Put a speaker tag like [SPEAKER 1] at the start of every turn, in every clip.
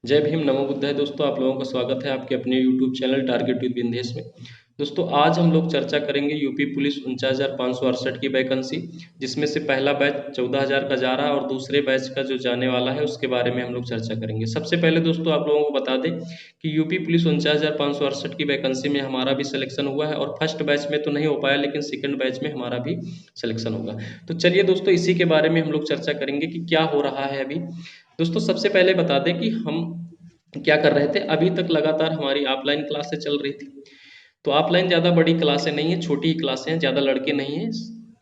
[SPEAKER 1] जय भीम, नमो बुद्धाय। दोस्तों, आप लोगों का स्वागत है आपके अपने YouTube channel target with Bindesh में। दोस्तों, आज हम लोग चर्चा करेंगे यूपी पुलिस 49,568 की वैकेंसी, जिसमें से पहला बैच 14,000 का जा रहा है और दूसरे बैच का जो जाने वाला है उसके बारे में हम लोग चर्चा करेंगे। सबसे पहले दोस्तों आप लोगों को बता दें कि यूपी पुलिस 49,568 की वैकेंसी में हमारा भी सिलेक्शन हुआ है और फर्स्ट बैच में तो नहीं हो पाया, लेकिन सेकेंड बैच में हमारा भी सिलेक्शन होगा। तो चलिए दोस्तों, इसी के बारे में हम लोग चर्चा करेंगे कि क्या हो रहा है अभी। दोस्तों, सबसे पहले बता दें कि हम क्या कर रहे थे। अभी तक लगातार हमारी ऑफलाइन क्लासें चल रही थी। तो ऑफलाइन ज़्यादा बड़ी क्लासें नहीं है, छोटी ही क्लासें हैं, ज़्यादा लड़के नहीं हैं,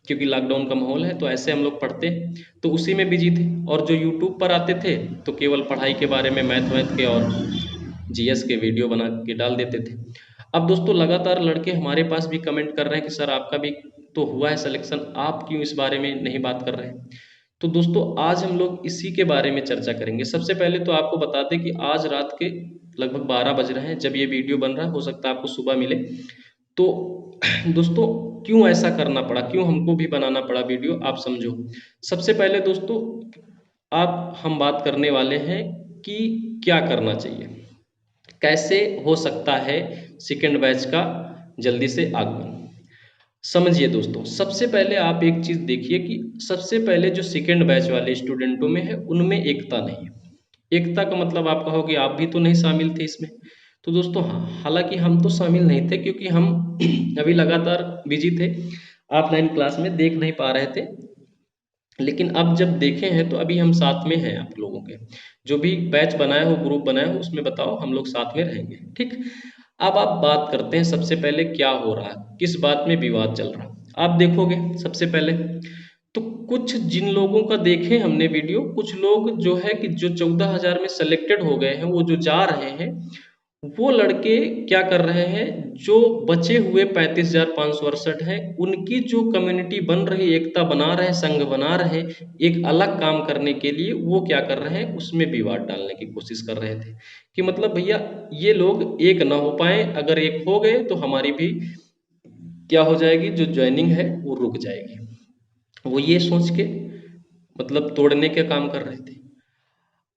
[SPEAKER 1] क्योंकि लॉकडाउन का माहौल है। तो ऐसे हम लोग पढ़ते हैं, तो उसी में बिजी थे। और जो यूट्यूब पर आते थे तो केवल पढ़ाई के बारे में, मैथ वैथ के और जीएस के वीडियो बना के डाल देते थे। अब दोस्तों लगातार लड़के हमारे पास भी कमेंट कर रहे हैं कि सर आपका भी तो हुआ है सिलेक्शन, आप क्यों इस बारे में नहीं बात कर रहे हैं। तो दोस्तों आज हम लोग इसी के बारे में चर्चा करेंगे। सबसे पहले तो आपको बता दें कि आज रात के लगभग 12 बज रहे हैं जब ये वीडियो बन रहा है, हो सकता है आपको सुबह मिले। तो दोस्तों क्यों ऐसा करना पड़ा, क्यों हमको भी बनाना पड़ा वीडियो, आप समझो। सबसे पहले दोस्तों आप हम बात करने वाले हैं कि क्या करना चाहिए, कैसे हो सकता है सेकेंड बैच का जल्दी से आगमन। समझिए दोस्तों, सबसे पहले आप एक चीज़ देखिए कि सबसे पहले जो सेकेंड बैच वाले स्टूडेंटों में है उनमें एकता नहीं है। एकता का मतलब आप कहोगे आप भी तो नहीं शामिल थे इसमें। तो दोस्तों हाँ, हालांकि हम तो शामिल नहीं थे क्योंकि हम अभी लगातार बिजी थे, ऑफलाइन क्लास में देख नहीं पा रहे थे। लेकिन अब जब देखे हैं तो अभी हम साथ में हैं। आप लोगों के जो भी बैच बनाए हो, ग्रुप बनाए हो, उसमें बताओ, हम लोग साथ में रहेंगे, ठीक। अब आप बात करते हैं सबसे पहले क्या हो रहा है, किस बात में विवाद चल रहा है। आप देखोगे सबसे पहले तो कुछ जिन लोगों का देखे हमने वीडियो, कुछ लोग जो है कि जो 14,000 में सेलेक्टेड हो गए हैं, वो जो जा रहे हैं, वो लड़के क्या कर रहे हैं, जो बचे हुए 35,568 हैं, उनकी जो कम्युनिटी बन रही, एकता बना रहे, संघ बना रहे, एक अलग काम करने के लिए, वो क्या कर रहे हैं, उसमें विवाद डालने की कोशिश कर रहे थे कि मतलब भैया ये लोग एक ना हो पाए, अगर एक हो गए तो हमारी भी क्या हो जाएगी, जो ज्वाइनिंग है वो रुक जाएगी। वो ये सोच के मतलब तोड़ने के काम कर रहे थे।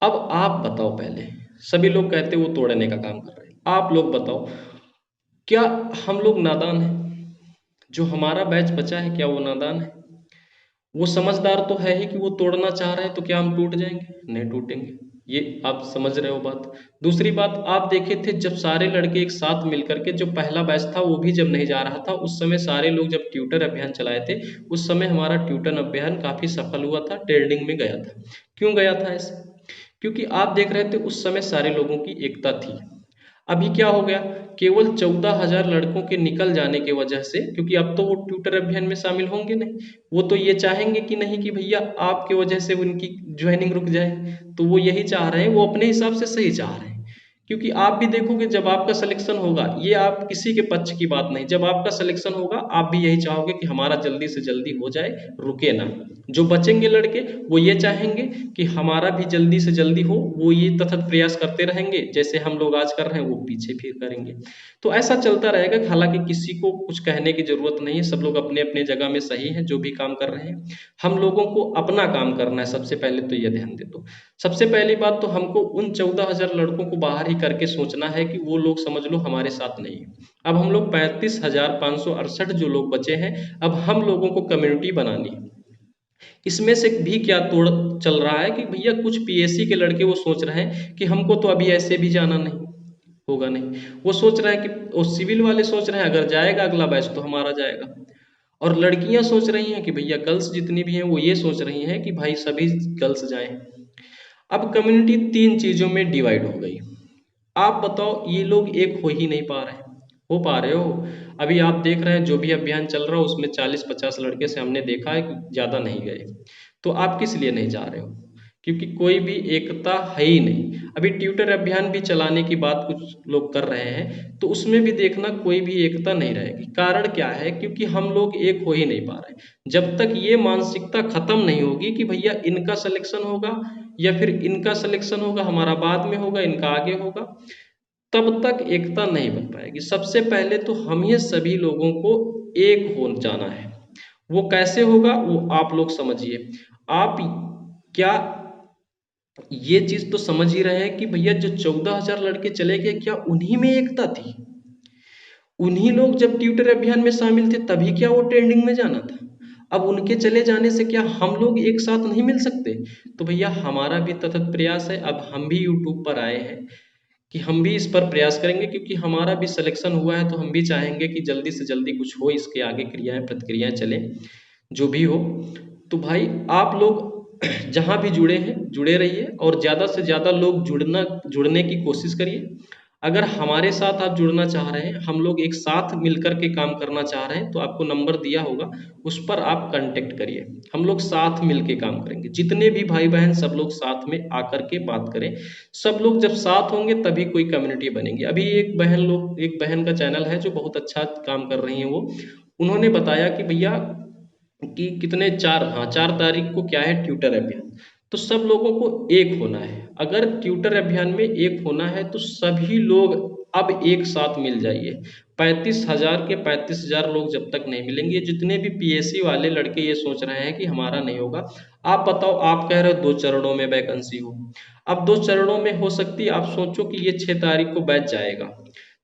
[SPEAKER 1] अब आप बताओ, पहले सभी लोग कहते वो तोड़ने का काम कर रहे हैं, आप लोग बताओ क्या हम लोग नादान हैं? जो हमारा बैच बचा है क्या वो नादान है? वो समझदार तो है ही कि वो तोड़ना चाह रहे हैं, तो क्या हम टूट जाएंगे? नहीं टूटेंगे। ये आप समझ रहे हो बात। दूसरी बात, आप देखे थे जब सारे लड़के एक साथ मिलकर के, जो पहला बैच था वो भी जब नहीं जा रहा था, उस समय सारे लोग जब ट्यूटर अभियान चलाए थे, उस समय हमारा ट्यूटर अभियान काफी सफल हुआ था, ट्रेंडिंग में गया था। क्यों गया था ऐसे? क्योंकि आप देख रहे थे उस समय सारे लोगों की एकता थी। अभी क्या हो गया, केवल 14,000 लड़कों के निकल जाने की वजह से, क्योंकि अब तो वो ट्यूटर अभियान में शामिल होंगे नहीं, वो तो ये चाहेंगे कि नहीं कि भैया आपकी वजह से उनकी ज्वाइनिंग रुक जाए। तो वो यही चाह रहे हैं, वो अपने हिसाब से सही चाह रहे हैं। क्योंकि आप भी देखोगे जब आपका सिलेक्शन होगा, ये आप किसी के पक्ष की बात नहीं, जब आपका सिलेक्शन होगा आप भी यही चाहोगे कि हमारा जल्दी से जल्दी हो जाए, रुके ना। जो बचेंगे लड़के वो ये चाहेंगे कि हमारा भी जल्दी से जल्दी हो, वो ये तथत प्रयास करते रहेंगे, जैसे हम लोग आज कर रहे हैं वो पीछे फिर करेंगे। तो ऐसा चलता रहेगा। हालांकि किसी को कुछ कहने की जरूरत नहीं है, सब लोग अपने अपने जगह में सही हैं जो भी काम कर रहे हैं। हम लोगों को अपना काम करना है, सबसे पहले तो ये ध्यान दे दो। सबसे पहली बात तो हमको उन 14,000 लड़कों को बाहर ही करके सोचना है कि वो लोग समझ लो हमारे साथ नहीं है। अब हम लोग 35,568 जो लोग बचे हैं, अब हम लोगों को कम्युनिटी बनानी है। इसमें से भी क्या तोड़ चल रहा है कि भैया कुछ पीएससी के लड़के वो सोच रहे हैं कि हमको तो अभी ऐसे भी जाना नहीं होगा, नहीं। वो सोच रहे हैं कि वो सिविल वाले सोच रहे हैं अगर जाएगा अगला बैच तो हमारा जाएगा। और लड़कियां सोच रही हैं कि भैया गर्ल्स जितनी भी हैं वो ये सोच रही हैं कि भाई सभी गर्ल्स जाएं। अब कम्युनिटी तीन चीजों में डिवाइड हो गई। आप बताओ ये लोग एक हो ही नहीं पा रहे। हो पा रहे हो? अभी आप देख रहे हैं जो भी अभियान चल रहा है उसमें 40-50 लड़के से हमने देखा है कि ज्यादा नहीं गए। तो आप किस लिए नहीं जा रहे हो? क्योंकि कोई भी एकता है ही नहीं। अभी ट्यूटर अभियान भी चलाने की बात कुछ लोग कर रहे हैं, तो उसमें भी देखना कोई भी एकता नहीं रहेगी। कारण क्या है? क्योंकि हम लोग एक हो ही नहीं पा रहे। जब तक ये मानसिकता खत्म नहीं होगी कि भैया इनका सिलेक्शन होगा या फिर इनका सिलेक्शन होगा, हमारा बाद में होगा, इनका आगे होगा, तब तक एकता नहीं बन पाएगी। सबसे पहले तो हम ही सभी लोगों को एक हो जाना है। वो कैसे होगा वो आप लोग समझिए। आप क्या ये चीज तो समझ ही रहे हैं कि भैया जो 14,000 लड़के चले गए, क्या उन्हीं में एकता थी? उन्हीं लोग जब ट्विटर अभियान में शामिल थे तभी क्या वो ट्रेंडिंग में जाना था? अब उनके चले जाने से क्या हम लोग एक साथ नहीं मिल सकते? तो भैया हमारा भी सतत प्रयास है, अब हम भी यूट्यूब पर आए हैं कि हम भी इस पर प्रयास करेंगे, क्योंकि हमारा भी सिलेक्शन हुआ है, तो हम भी चाहेंगे कि जल्दी से जल्दी कुछ हो, इसके आगे क्रियाएं प्रतिक्रियाएं चलें, जो भी हो। तो भाई आप लोग जहाँ भी जुड़े हैं जुड़े रहिए, और ज़्यादा से ज़्यादा लोग जुड़ने की कोशिश करिए। अगर हमारे साथ आप जुड़ना चाह रहे हैं, हम लोग एक साथ मिलकर के काम करना चाह रहे हैं, तो आपको नंबर दिया होगा, उस पर आप कांटेक्ट करिए। हम लोग साथ मिल के काम करेंगे, जितने भी भाई बहन सब लोग साथ में आकर के बात करें। सब लोग जब साथ होंगे तभी कोई कम्युनिटी बनेगी। अभी एक बहन का चैनल है जो बहुत अच्छा काम कर रही है, वो उन्होंने बताया कि भैया कि कितने 4 तारीख को क्या है ट्विटर अभियान, तो सब लोगों को एक होना है। अगर ट्विटर अभियान में एक होना है तो सभी लोग अब एक साथ मिल जाइए। 35,000 के 35,000 लोग जब तक नहीं मिलेंगे, जितने भी पीएससी वाले लड़के ये सोच रहे हैं कि हमारा नहीं होगा, आप बताओ, आप कह रहे हो 2 चरणों में वैकेंसी हो, अब 2 चरणों में हो सकती है। आप सोचो कि ये 6 तारीख को बैच जाएगा,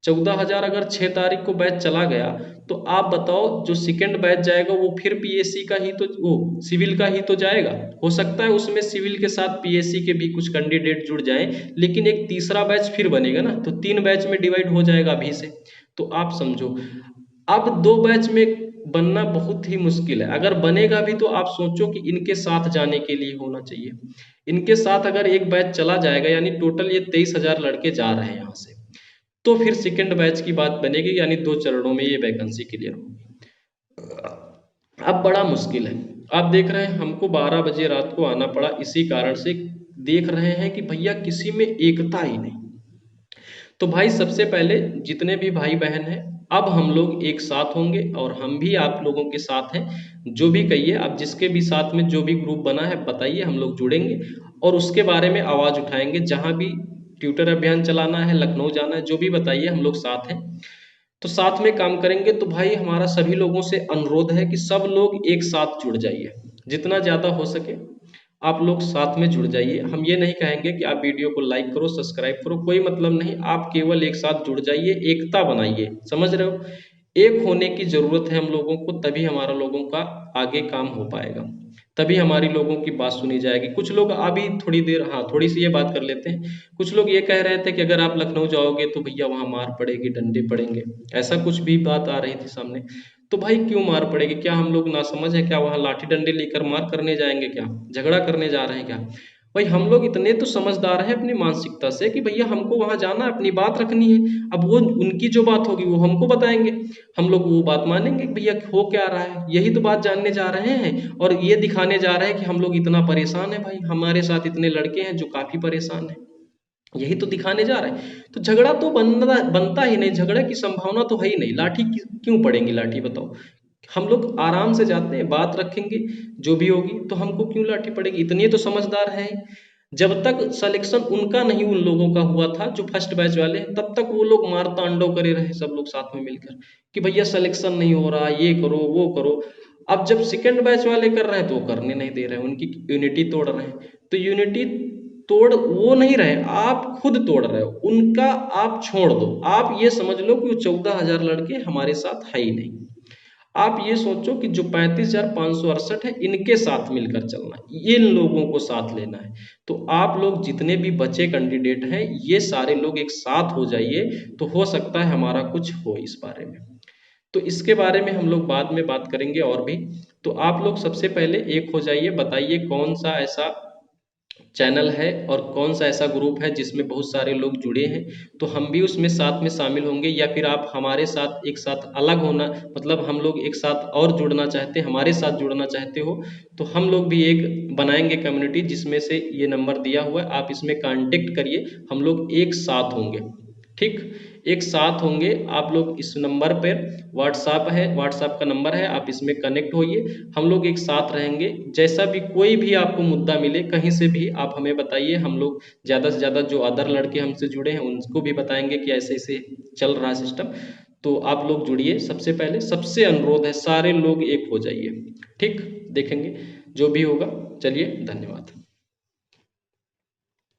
[SPEAKER 1] 14,000 अगर 6 तारीख को बैच चला गया, तो आप बताओ जो सेकंड बैच जाएगा वो फिर पीएससी का ही तो, वो सिविल का ही तो जाएगा। हो सकता है उसमें सिविल के साथ पीएससी के भी कुछ कैंडिडेट जुड़ जाएं, लेकिन एक तीसरा बैच फिर बनेगा ना, तो 3 बैच में डिवाइड हो जाएगा अभी से। तो आप समझो, अब 2 बैच में बनना बहुत ही मुश्किल है। अगर बनेगा भी तो आप सोचो कि इनके साथ जाने के लिए होना चाहिए। इनके साथ अगर एक बैच चला जाएगा, यानी टोटल ये 23,000 लड़के जा रहे हैं यहाँ से, तो फिर सेकंड बैच की बात बनेगी, यानी 2 चरणों में ये वैकेंसी क्लियर होगी। अब बड़ा मुश्किल है। आप देख रहे हैं हमको 12 बजे रात को आना पड़ा, इसी कारण से देख रहे हैं कि भैया किसी में एकता ही नहीं। तो भाई सबसे पहले जितने भी भाई बहन हैं, अब हम लोग एक साथ होंगे, और हम भी आप लोगों के साथ हैं। जो भी कहिए आप, जिसके भी साथ में जो भी ग्रुप बना है बताइए, हम लोग जुड़ेंगे और उसके बारे में आवाज़ उठाएंगे। जहाँ भी ट्विटर अभियान चलाना है, लखनऊ जाना है, जो भी बताइए, हम लोग साथ हैं, तो साथ में काम करेंगे। तो भाई हमारा सभी लोगों से अनुरोध है कि सब लोग एक साथ जुड़ जाइए, जितना ज़्यादा हो सके आप लोग साथ में जुड़ जाइए। हम ये नहीं कहेंगे कि आप वीडियो को लाइक करो, सब्सक्राइब करो, कोई मतलब नहीं, आप केवल एक साथ जुड़ जाइए, एकता बनाइए। समझ रहे हो? एक होने की जरूरत है हम लोगों को, तभी हमारा लोगों का आगे काम हो पाएगा, तभी हमारी लोगों की बात सुनी जाएगी। कुछ लोग अभी थोड़ी देर, हाँ थोड़ी सी ये बात कर लेते हैं, कुछ लोग ये कह रहे थे कि अगर आप लखनऊ जाओगे तो भैया वहाँ मार पड़ेगी, डंडे पड़ेंगे, ऐसा कुछ भी बात आ रही थी सामने। तो भाई क्यों मार पड़ेगी? क्या हम लोग नासमझ है क्या? वहाँ लाठी डंडे लेकर मार करने जाएंगे क्या? झगड़ा करने जा रहे हैं क्या? भाई हम लोग इतने तो समझदार हैं अपनी मानसिकता से कि भैया हमको वहां जाना है, अपनी बात रखनी है। अब वो उनकी जो बात होगी वो हमको बताएंगे, हम लोग वो बात मानेंगे कि भैया हो क्या रहा है, यही तो बात जानने जा रहे हैं, और ये दिखाने जा रहे हैं कि हम लोग इतना परेशान है। भाई हमारे साथ इतने लड़के हैं जो काफी परेशान हैं, यही तो दिखाने जा रहे हैं। तो झगड़ा तो बनता ही नहीं, झगड़े की संभावना तो है ही नहीं। लाठी क्यों पड़ेंगी? लाठी बताओ, हम लोग आराम से जाते हैं, बात रखेंगे, जो भी होगी, तो हमको क्यों लाठी पड़ेगी? इतने तो समझदार हैं। जब तक सिलेक्शन उनका नहीं, उन लोगों का हुआ था जो फर्स्ट बैच वाले हैं, तब तक वो लोग मार तांडव करे रहे सब लोग साथ में मिलकर कि भैया सिलेक्शन नहीं हो रहा, ये करो वो करो। अब जब सेकंड बैच वाले कर रहे हैं तो वो करने नहीं दे रहे हैं, उनकी यूनिटी तोड़ रहे हैं। तो यूनिटी तोड़ वो नहीं रहे, आप खुद तोड़ रहे हो उनका। आप छोड़ दो, आप ये समझ लो कि वो 14,000 लड़के हमारे साथ है ही नहीं। आप ये सोचो कि जो 35,568 है, इनके साथ मिलकर चलना है, इन लोगों को साथ लेना है। तो आप लोग जितने भी बचे कैंडिडेट हैं, ये सारे लोग एक साथ हो जाइए, तो हो सकता है हमारा कुछ हो इस बारे में। तो इसके बारे में हम लोग बाद में बात करेंगे और भी। तो आप लोग सबसे पहले एक हो जाइए, बताइए कौन सा ऐसा चैनल है और कौन सा ऐसा ग्रुप है जिसमें बहुत सारे लोग जुड़े हैं, तो हम भी उसमें साथ में शामिल होंगे। या फिर आप हमारे साथ एक साथ अलग होना, मतलब हम लोग एक साथ और जुड़ना चाहते, हमारे साथ जुड़ना चाहते हो, तो हम लोग भी एक बनाएंगे कम्युनिटी, जिसमें से ये नंबर दिया हुआ है, आप इसमें कांटेक्ट करिए, हम लोग एक साथ होंगे। ठीक, एक साथ होंगे। आप लोग इस नंबर पर, व्हाट्सएप है, व्हाट्सएप का नंबर है, आप इसमें कनेक्ट होइए, हम लोग एक साथ रहेंगे। जैसा भी कोई भी आपको मुद्दा मिले कहीं से भी आप हमें बताइए, हम लोग ज़्यादा से ज़्यादा जो अदर लड़के हमसे जुड़े हैं उनको भी बताएंगे कि ऐसे ऐसे चल रहा है सिस्टम। तो आप लोग जुड़िए, सबसे पहले सबसे अनुरोध है सारे लोग एक हो जाइए। ठीक, देखेंगे जो भी होगा। चलिए, धन्यवाद।